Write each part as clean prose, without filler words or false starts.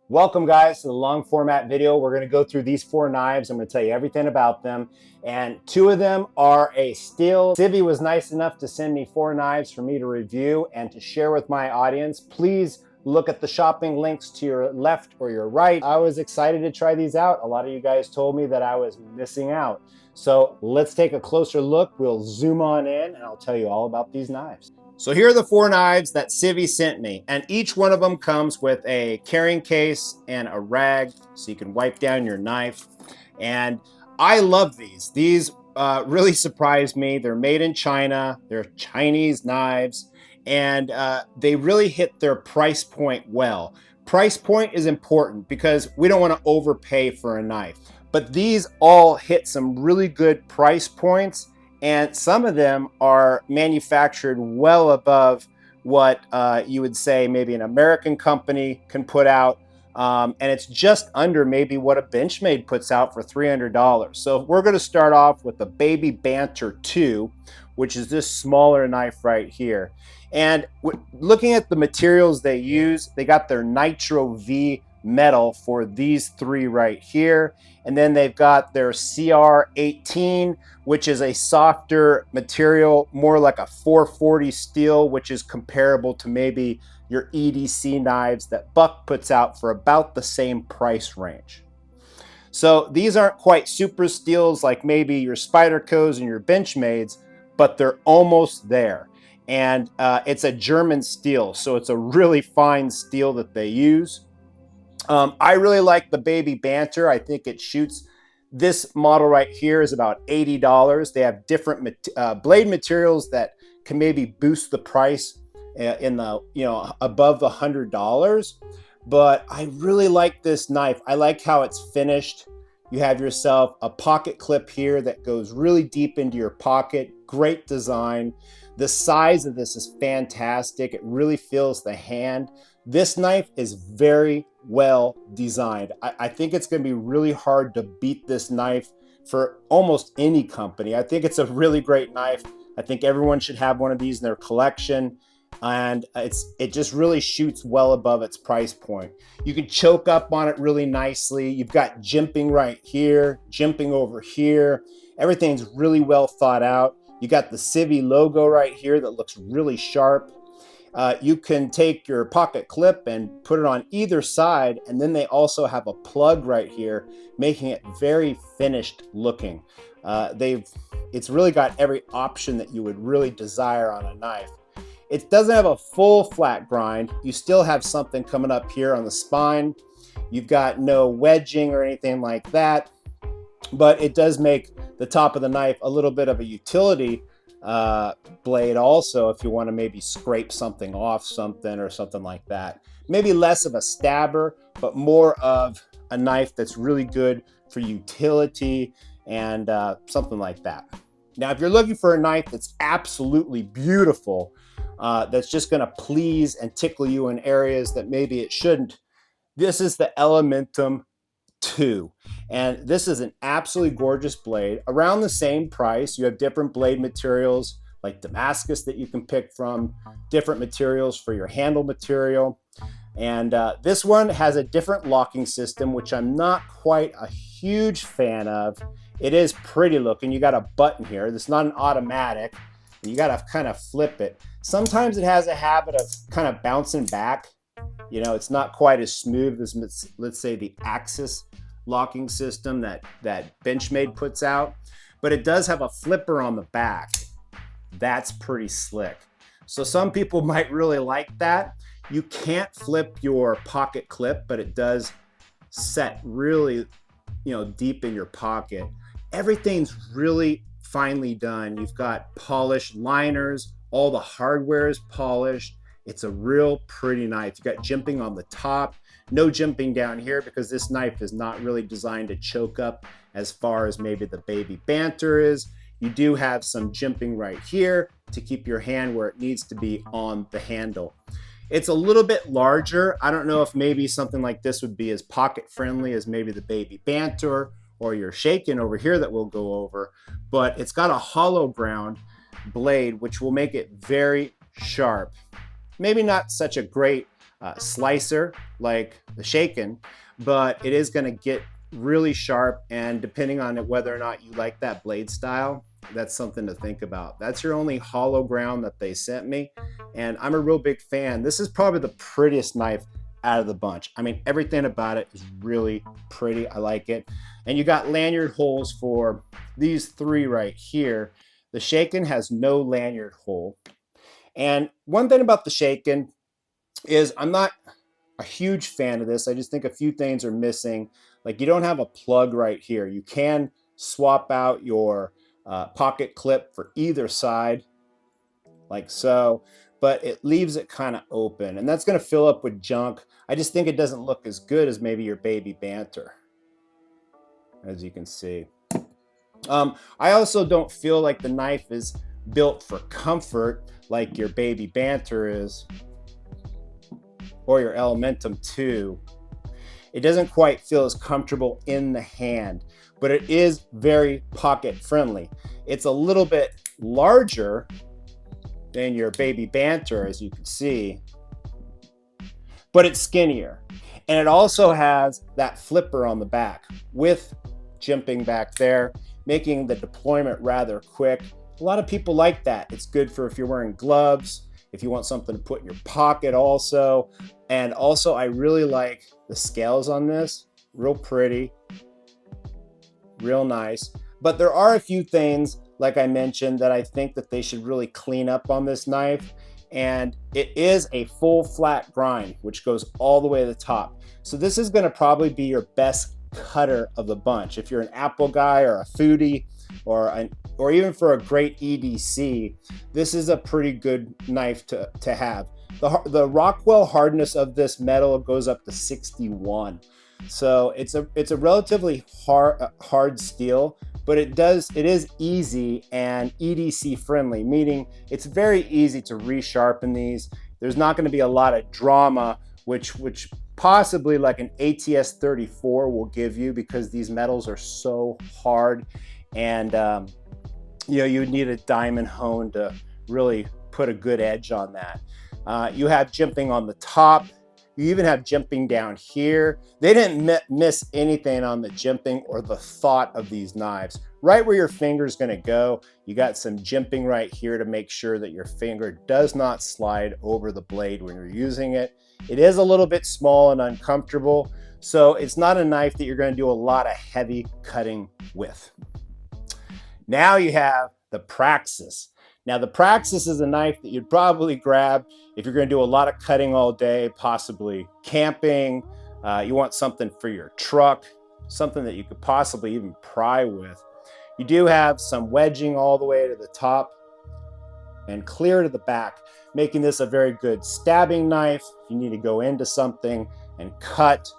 Welcome guys to the long format video. We're gonna go through these 4 knives. I'm gonna tell you everything about them. And 2 of them are a steal. Civi was nice enough to send me 4 knives for me to review and to share with my audience. Please look at the shopping links to your left or your right. I was excited to try these out. A lot of you guys told me that I was missing out. So let's take a closer look. We'll zoom on in and I'll tell you all about these knives. So here are the 4 knives that Civi sent me, and each one of them comes with a carrying case and a rag so you can wipe down your knife. And I love these. These really surprised me. They're made in China. They're Chinese knives, and they really hit their price point well. Price point is important because we don't want to overpay for a knife. But these all hit some really good price points, and some of them are manufactured well above what you would say maybe an American company can put out. And it's just under maybe what a Benchmade puts out for $300. So we're going to start off with the Baby Banter 2, which is this smaller knife right here. And looking at the materials they use, they got their Nitro V metal for these 3 right here. And then they've got their CR18, which is a softer material, more like a 440 steel, which is comparable to maybe your EDC knives that Buck puts out for about the same price range. So these aren't quite super steels like maybe your Spydercos and your Benchmades, but they're almost there. And it's a German steel, so it's a really fine steel that they use. I really like the Baby Banter. I think it shoots. This model right here is about $80. They have different blade materials that can maybe boost the price in the, above the $100. But I really like this knife. I like how it's finished. You have yourself a pocket clip here that goes really deep into your pocket. Great design. The size of this is fantastic. It really feels the hand. This knife is very well designed. I think it's going to be really hard to beat this knife for almost any company. I think it's a really great knife. I think everyone should have one of these in their collection. And it just really shoots well above its price point. You can choke up on it really nicely. You've got jimping right here, jimping over here. Everything's really well thought out. You got the Civi logo right here that looks really sharp. You can take your pocket clip and put it on either side, and then they also have a plug right here, making it very finished looking. It's really got every option that you would really desire on a knife. It doesn't have a full flat grind. You still have something coming up here on the spine. You've got no wedging or anything like that, but it does make the top of the knife a little bit of a utility blade also, if you want to maybe scrape something off something or something like that. Maybe less of a stabber, but more of a knife that's really good for utility and something like that. Now, if you're looking for a knife that's absolutely beautiful, that's just going to please and tickle you in areas that maybe it shouldn't, this is the Elementum 2. And this is an absolutely gorgeous blade. Around the same price, you have different blade materials like Damascus that you can pick from, different materials for your handle material. And this one has a different locking system, which I'm not quite a huge fan of. It is pretty looking. You got a button here. This is not an automatic. You got to kind of flip it. Sometimes it has a habit of kind of bouncing back. You know, it's not quite as smooth as, let's say, the Axis locking system that Benchmade puts out, but it does have a flipper on the back. That's pretty slick. So some people might really like that. You can't flip your pocket clip, but it does set really, deep in your pocket. Everything's really finely done. You've got polished liners. All the hardware is polished. It's a real pretty knife. You got jimping on the top. No jimping down here because this knife is not really designed to choke up as far as maybe the Baby Banter is. You do have some jimping right here to keep your hand where it needs to be on the handle. It's a little bit larger. I don't know if maybe something like this would be as pocket friendly as maybe the Baby Banter or your Shaken over here that we'll go over, but it's got a hollow ground blade which will make it very sharp. Maybe not such a great slicer like the shaken, but it is going to get really sharp, and depending on whether or not you like that blade style, that's something to think about. That's your only hollow ground that they sent me, and I'm a real big fan. This is probably the prettiest knife out of the bunch. I mean, everything about it is really pretty. I like it. And you got lanyard holes for these three right here. The shaken has no lanyard hole. And one thing about the shaken is I'm not a huge fan of this. I just think a few things are missing. Like, you don't have a plug right here. You can swap out your pocket clip for either side, like so, but it leaves it kind of open, and that's going to fill up with junk. I just think it doesn't look as good as maybe your baby banter, as you can see. I also don't feel like the knife is built for comfort like your baby banter is, or your Elementum 2. It doesn't quite feel as comfortable in the hand, but it is very pocket friendly. It's a little bit larger than your baby banter, as you can see, but it's skinnier. And it also has that flipper on the back with jimping back there, making the deployment rather quick. A lot of people like that. It's good for if you're wearing gloves, if you want something to put in your pocket also. And also, I really like the scales on this. Real pretty, real nice. But there are a few things, like I mentioned, that I think that they should really clean up on this knife. And it is a full flat grind, which goes all the way to the top. So this is going to probably be your best cutter of the bunch. If you're an Apple guy or a foodie, or even for a great EDC, this is a pretty good knife to have. The Rockwell hardness of this metal goes up to 61. So it's a relatively hard steel, but it is easy and EDC friendly, meaning it's very easy to resharpen these. There's not going to be a lot of drama, which possibly like an ATS 34 will give you, because these metals are so hard, and you know, you would need a diamond hone to really put a good edge on that. You have jimping on the top. You even have jimping down here. They didn't miss anything on the jimping or the thought of these knives. Right where your finger is going to go, you got some jimping right here to make sure that your finger does not slide over the blade when you're using it. It is a little bit small and uncomfortable, so it's not a knife that you're going to do a lot of heavy cutting with. Now you have the Praxis. Now the Praxis is a knife that you'd probably grab if you're going to do a lot of cutting all day, possibly camping. You want something for your truck, something that you could possibly even pry with. You do have some wedging all the way to the top and clear to the back, making this a very good stabbing knife. You need to go into something and cut.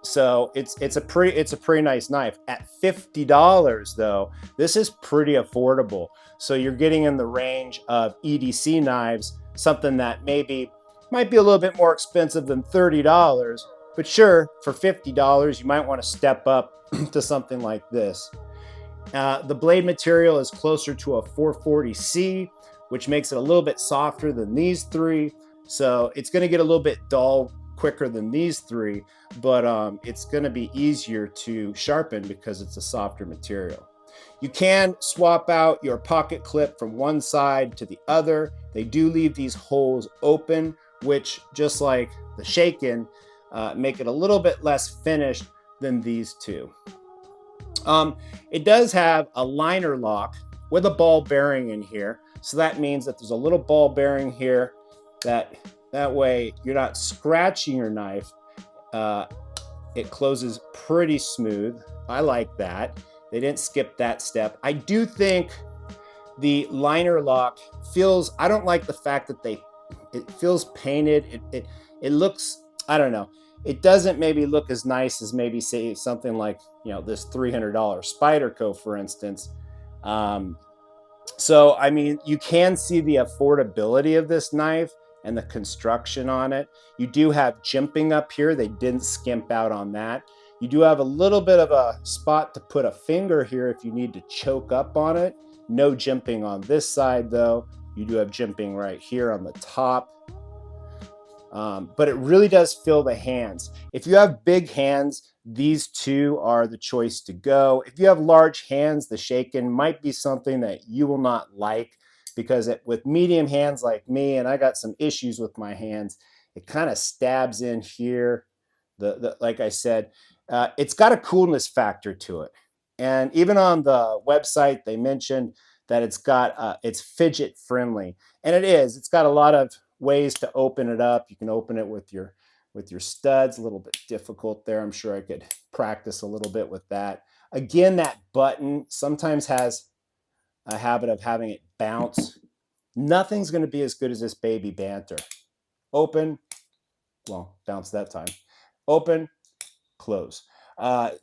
So it's a pretty nice knife. At $50 though, this is pretty affordable. So you're getting in the range of EDC knives, something that maybe might be a little bit more expensive than $30, but sure, for $50, you might want to step up to something like this. The blade material is closer to a 440C, which makes it a little bit softer than these three. So it's going to get a little bit dull quicker than these three, but it's going to be easier to sharpen because it's a softer material. You can swap out your pocket clip from one side to the other. They do leave these holes open, which, just like the shaken, make it a little bit less finished than these two. It does have a liner lock with a ball bearing in here. So that means that there's a little ball bearing here that way you're not scratching your knife. It closes pretty smooth. I like that. They didn't skip that step. I do think the liner lock feels, I don't like the fact that it feels painted. It looks, I don't know. It doesn't maybe look as nice as maybe say something like, you know, this $300 Spyderco, for instance. So, I mean, you can see the affordability of this knife and the construction on it. You do have jimping up here. They didn't skimp out on that. You do have a little bit of a spot to put a finger here if you need to choke up on it. No jimping on this side though. You do have jimping right here on the top. but it really does fill the hands. If you have big hands, these two are the choice to go. If you have large hands, the shaken might be something that you will not like, because with medium hands like me, and I got some issues with my hands, it kind of stabs in here. Like I said, it's got a coolness factor to it. And even on the website, they mentioned that it's fidget friendly, and it is. It's got a lot of ways to open it up. You can open it with your studs. A little bit difficult there. I'm sure I could practice a little bit with that. Again, that button sometimes has a habit of having it bounce. Nothing's going to be as good as this baby Banter. Open, well, bounce that time. Open, close.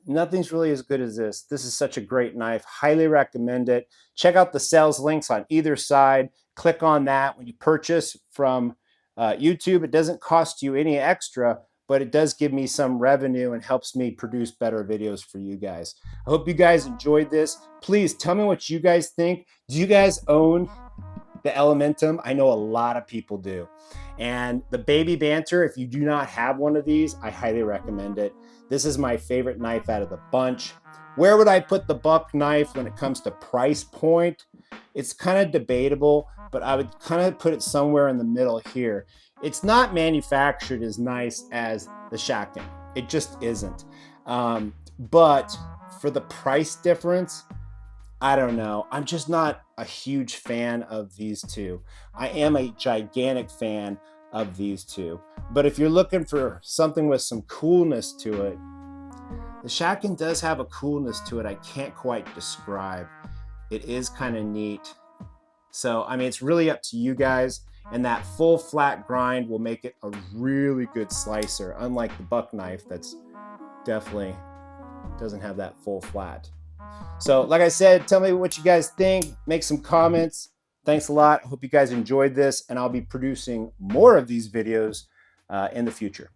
Nothing's really as good as this. This is such a great knife. Highly recommend it. Check out the sales links on either side. Click on that when you purchase from YouTube. It doesn't cost you any extra, but it does give me some revenue and helps me produce better videos for you guys. I hope you guys enjoyed this. Please tell me what you guys think. Do you guys own the Elementum? I know a lot of people do. And the Baby Banter, if you do not have one of these, I highly recommend it. This is my favorite knife out of the bunch. Where would I put the buck knife when it comes to price point? It's kind of debatable, but I would kind of put it somewhere in the middle here. It's not manufactured as nice as the Shaken. It just isn't. But for the price difference, I don't know. I'm just not a huge fan of these two. I am a gigantic fan of these two. But if you're looking for something with some coolness to it, the Shaken does have a coolness to it I can't quite describe. It is kind of neat. So, I mean, it's really up to you guys. And that full flat grind will make it a really good slicer, unlike the buck knife that's definitely doesn't have that full flat. So like I said, tell me what you guys think. Make some comments. Thanks a lot. I hope you guys enjoyed this, and I'll be producing more of these videos in the future.